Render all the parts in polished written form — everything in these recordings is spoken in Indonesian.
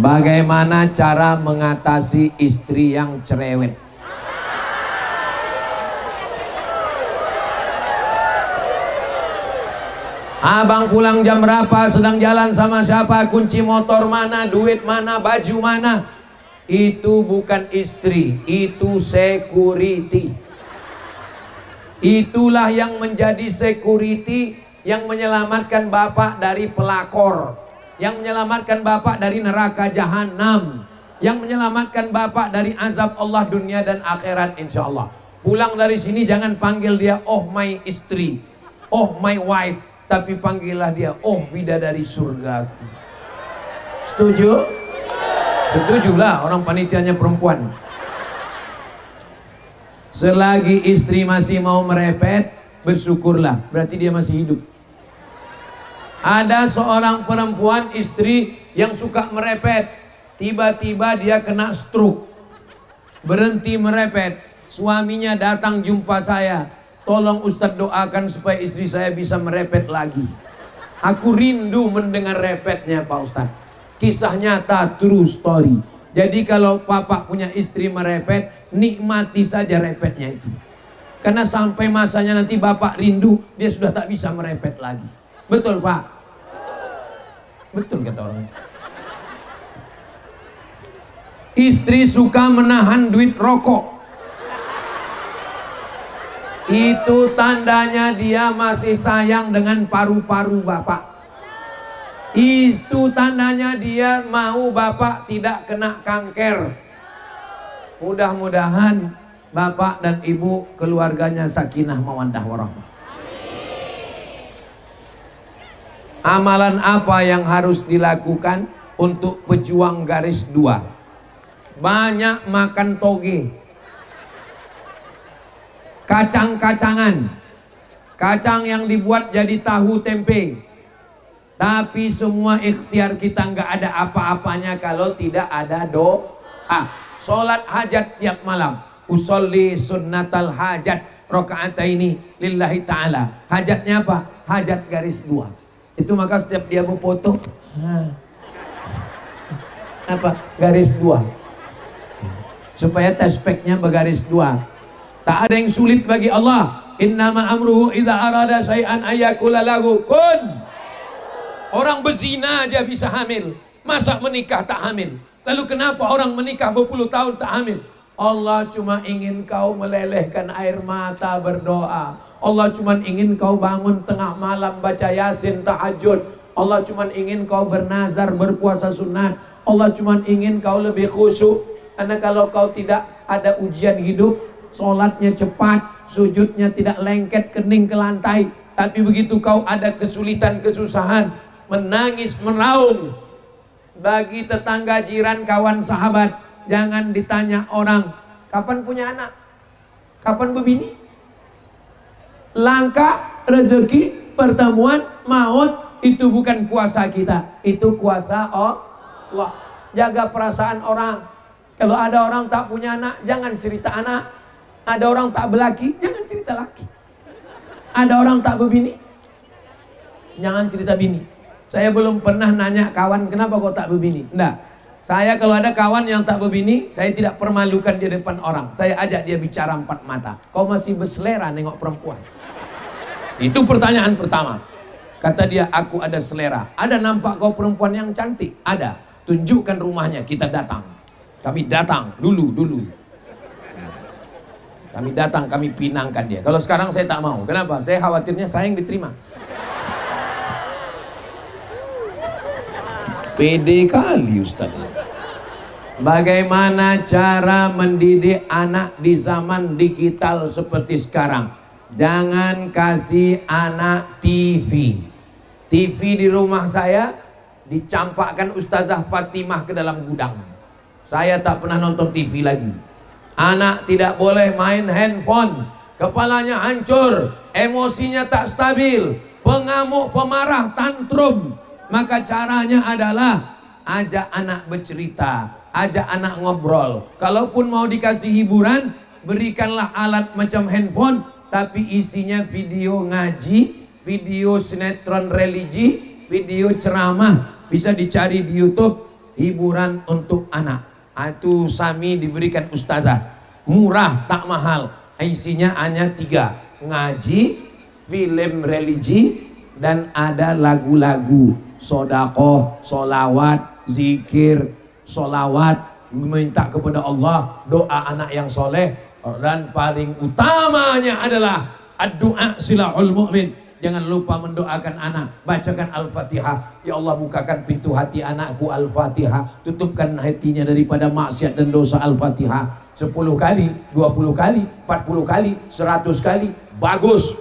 Bagaimana cara mengatasi istri yang cerewet? Abang pulang jam berapa, sedang jalan sama siapa, kunci motor mana, duit mana, baju mana. Itu bukan istri, itu security. Itulah yang menjadi security, yang menyelamatkan bapak dari pelakor, yang menyelamatkan bapak dari neraka jahanam, yang menyelamatkan bapak dari azab Allah dunia dan akhirat insya Allah. Pulang dari sini jangan panggil dia oh my istri, oh my wife, tapi panggillah dia oh bidadari surgaku. Setuju? Setujulah orang panitianya perempuan. Selagi istri masih mau merepet, bersyukurlah, berarti dia masih hidup. Ada seorang perempuan istri yang suka merepet, tiba-tiba dia kena stroke, berhenti merepet. Suaminya datang jumpa saya, tolong Ustadz doakan supaya istri saya bisa merepet lagi. Aku rindu mendengar repetnya Pak Ustadz. Kisah nyata, true story. Jadi kalau Bapak punya istri merepet, nikmati saja repetnya itu. Karena sampai masanya nanti Bapak rindu, dia sudah tak bisa merepet lagi. Betul Pak? Betul kata orang. Istri suka menahan duit rokok. Itu tandanya dia masih sayang dengan paru-paru Bapak. Itu tandanya dia mau Bapak tidak kena kanker. Mudah-mudahan Bapak dan Ibu keluarganya sakinah mawaddah warahmah. Amalan apa yang harus dilakukan untuk pejuang garis 2? Banyak makan toge, kacang-kacangan, kacang yang dibuat jadi tahu tempe. Tapi semua ikhtiar kita nggak ada apa-apanya kalau tidak ada doa. Sholat hajat tiap malam, usolli sunnatal hajat rakaataini lillahi ta'ala. Hajatnya apa? Hajat garis 2. Itu maka setiap dia mau foto, apa? Garis 2. Supaya tespeknya bergaris 2. Tak ada yang sulit bagi Allah. Innama amruhu idza arada syai'an ayyakula lahu kun. Orang berzina aja bisa hamil, masa menikah tak hamil? Lalu kenapa orang menikah berpuluh tahun tak hamil? Allah cuma ingin kau melelehkan air mata berdoa. Allah cuma ingin kau bangun tengah malam baca yasin tahajud. Allah cuma ingin kau bernazar berpuasa sunat. Allah cuma ingin kau lebih khusyuk. Karena kalau kau tidak ada ujian hidup, sholatnya cepat, sujudnya tidak lengket kening ke lantai. Tapi begitu kau ada kesulitan, kesusahan, menangis, meraung. Bagi tetangga, jiran, kawan, sahabat, jangan ditanya orang, kapan punya anak? Kapan berbini? Langkah, rezeki, pertemuan, maut, itu bukan kuasa kita. Itu kuasa Allah. Jaga perasaan orang. Kalau ada orang tak punya anak, jangan cerita anak. Ada orang tak berlaki, jangan cerita laki. Ada orang tak berbini, jangan cerita bini. Saya belum pernah nanya kawan, kenapa kau tak berbini? Enggak. Saya kalau ada kawan yang tak berbini, saya tidak permalukan di depan orang. Saya ajak dia bicara 4 mata. Kau masih berselera nengok perempuan? Itu pertanyaan pertama. Kata dia, aku ada selera. Ada nampak kau perempuan yang cantik? Ada. Tunjukkan rumahnya, kita datang. Kami datang dulu. Kami datang, kami pinangkan dia. Kalau sekarang saya tak mau. Kenapa? Saya khawatirnya saya yang diterima. Pede kali Ustaz. Bagaimana cara mendidik anak di zaman digital seperti sekarang? Jangan kasih anak TV. TV di rumah saya dicampakkan Ustazah Fatimah ke dalam gudang. Saya tak pernah nonton TV lagi. Anak tidak boleh main handphone. Kepalanya hancur, emosinya tak stabil, pengamuk, pemarah, tantrum. Maka caranya adalah ajak anak bercerita, ajak anak ngobrol. Kalaupun mau dikasih hiburan, berikanlah alat macam handphone, tapi isinya video ngaji, video sinetron religi, video ceramah. Bisa dicari di YouTube. hiburan untuk anak. Itu Sami diberikan ustazah, murah tak mahal, isinya hanya 3: ngaji, film religi, dan ada lagu-lagu sodakoh, solawat, zikir, solawat, meminta kepada Allah, doa anak yang soleh, dan paling utamanya adalah doa silahul mu'min. Jangan lupa mendoakan anak, bacakan Al-Fatihah. Ya Allah, bukakan pintu hati anakku, Al-Fatihah. Tutupkan hatinya daripada maksiat dan dosa, Al-Fatihah. 10 kali, 20 kali, 40 kali, 100 kali, bagus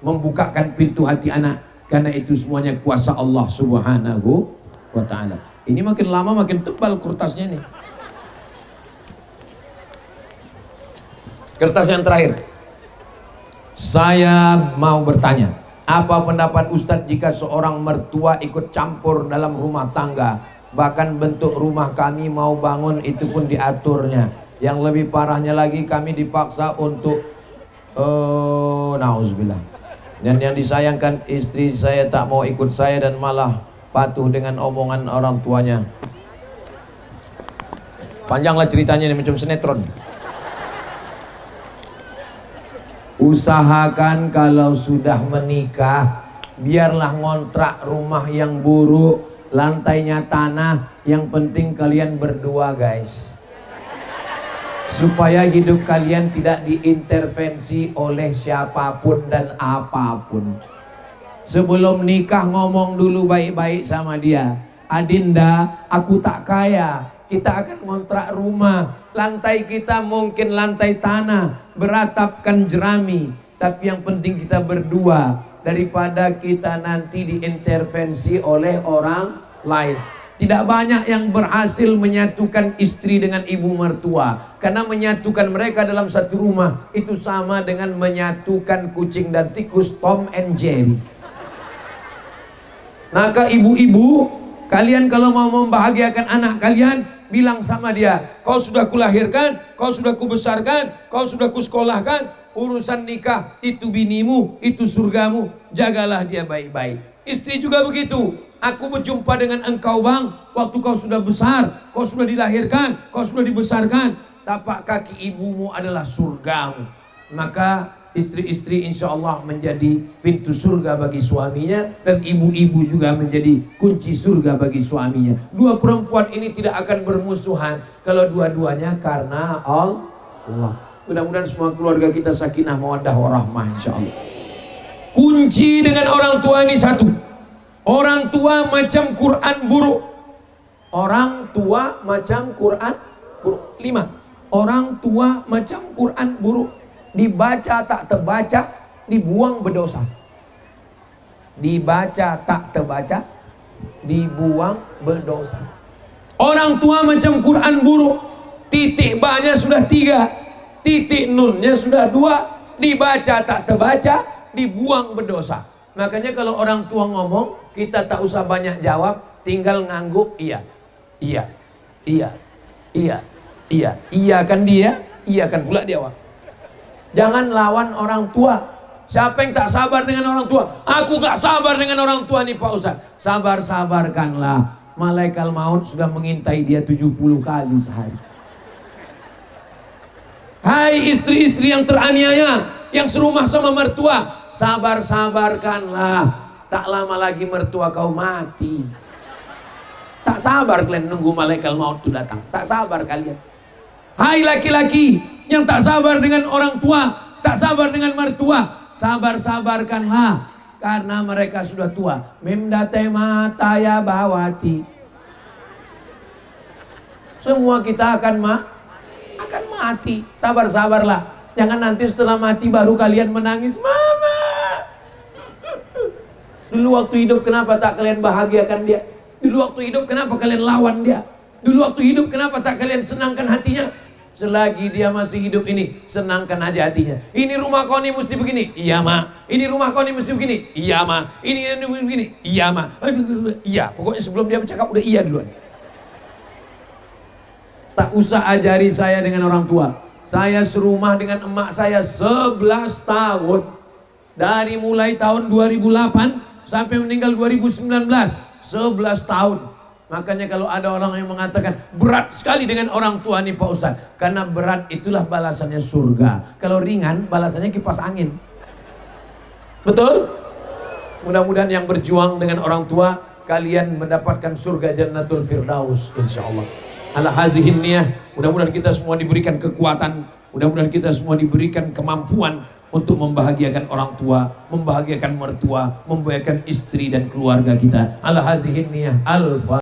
membukakan pintu hati anak. Karena itu semuanya kuasa Allah Subhanahu wa ta'ala. Ini makin lama makin tebal kertasnya nih. Kertas yang terakhir. Saya mau bertanya, apa pendapat Ustadz jika seorang mertua ikut campur dalam rumah tangga? Bahkan bentuk rumah kami mau bangun itu pun diaturnya. Yang lebih parahnya lagi, kami dipaksa untuk nauzubillah. Dan yang disayangkan, istri saya tak mau ikut saya dan malah patuh dengan omongan orang tuanya. Panjanglah ceritanya ini, macam sinetron. Usahakan kalau sudah menikah, biarlah ngontrak rumah yang buruk, lantainya tanah, yang penting kalian berdua guys, supaya hidup kalian tidak diintervensi oleh siapapun dan apapun. Sebelum nikah ngomong dulu baik-baik sama dia, Adinda, aku tak kaya, kita akan ngontrak rumah, lantai kita mungkin lantai tanah, beratapkan jerami, tapi yang penting kita berdua, daripada kita nanti diintervensi oleh orang lain. Tidak banyak yang berhasil menyatukan istri dengan ibu mertua, karena menyatukan mereka dalam satu rumah itu sama dengan menyatukan kucing dan tikus, Tom and Jerry. Maka ibu-ibu, kalian kalau mau membahagiakan anak kalian, bilang sama dia, kau sudah kulahirkan, kau sudah kubesarkan, kau sudah kusekolahkan, urusan nikah itu binimu, itu surgamu, jagalah dia baik-baik. Istri juga begitu. Aku berjumpa dengan engkau bang, waktu kau sudah besar, kau sudah dilahirkan, kau sudah dibesarkan, tapak kaki ibumu adalah surgamu. Maka istri-istri insya Allah menjadi pintu surga bagi suaminya, dan ibu-ibu juga menjadi kunci surga bagi suaminya. Dua perempuan ini tidak akan bermusuhan kalau dua-duanya karena Allah. Mudah-mudahan semua keluarga kita sakinah mawaddah warahmah insya Allah. Kunci dengan orang tua ini satu, orang tua macam Quran buruk. Orang tua macam Quran buruk. 5. Orang tua macam Quran buruk, dibaca tak terbaca, dibuang berdosa. Dibaca tak terbaca, dibuang berdosa. Orang tua macam Quran buruk, titik ba-nya sudah 3, titik nun-nya sudah 2, dibaca tak terbaca, dibuang berdosa. Makanya kalau orang tua ngomong, kita tak usah banyak jawab, tinggal ngangguk iya, iya, iya, iya, iya, iya kan dia, iya kan pula dia. Jangan lawan orang tua. Siapa yang tak sabar dengan orang tua? Aku gak sabar dengan orang tua nih Pak Ustaz. Sabar-sabarkanlah. Malaikat maut sudah mengintai dia 70 kali sehari. Hai istri-istri yang teraniaya, yang serumah sama mertua, sabar-sabarkanlah. Tak lama lagi mertua kau mati. Tak sabar kalian nunggu malaikat maut itu datang. Tak sabar kalian. Hai laki-laki yang tak sabar dengan orang tua, tak sabar dengan mertua, sabar-sabarkanlah, karena mereka sudah tua. Memdate mata ya bawati. Semua kita akan mati. Sabar-sabarlah. Jangan nanti setelah mati baru kalian menangis, mama. Dulu waktu hidup kenapa tak kalian bahagiakan dia? Dulu waktu hidup kenapa kalian lawan dia? Dulu waktu hidup kenapa tak kalian senangkan hatinya? Selagi dia masih hidup ini, senangkan aja hatinya. Ini rumah kau ini mesti begini, iya ma. Ini rumah kau ini mesti begini, iya ma. Ini begini, iya ma. Iya, pokoknya sebelum dia bercakap udah iya duluan. Tak usah ajari saya dengan orang tua. Saya serumah dengan emak saya 11 tahun. Dari mulai tahun 2008 sampai meninggal 2019, 11 tahun. Makanya kalau ada orang yang mengatakan berat sekali dengan orang tua nih Pak Ustadz, karena berat itulah balasannya surga. Kalau ringan balasannya kipas angin. Betul? Mudah-mudahan yang berjuang dengan orang tua, kalian mendapatkan surga Jannatul Firdaus insyaallah. Ala hazihin niyah, mudah-mudahan kita semua diberikan kekuatan, mudah-mudahan kita semua diberikan kemampuan untuk membahagiakan orang tua, membahagiakan mertua, membahagiakan istri dan keluarga kita. Ala hazihin niyah. Al-Fatihah.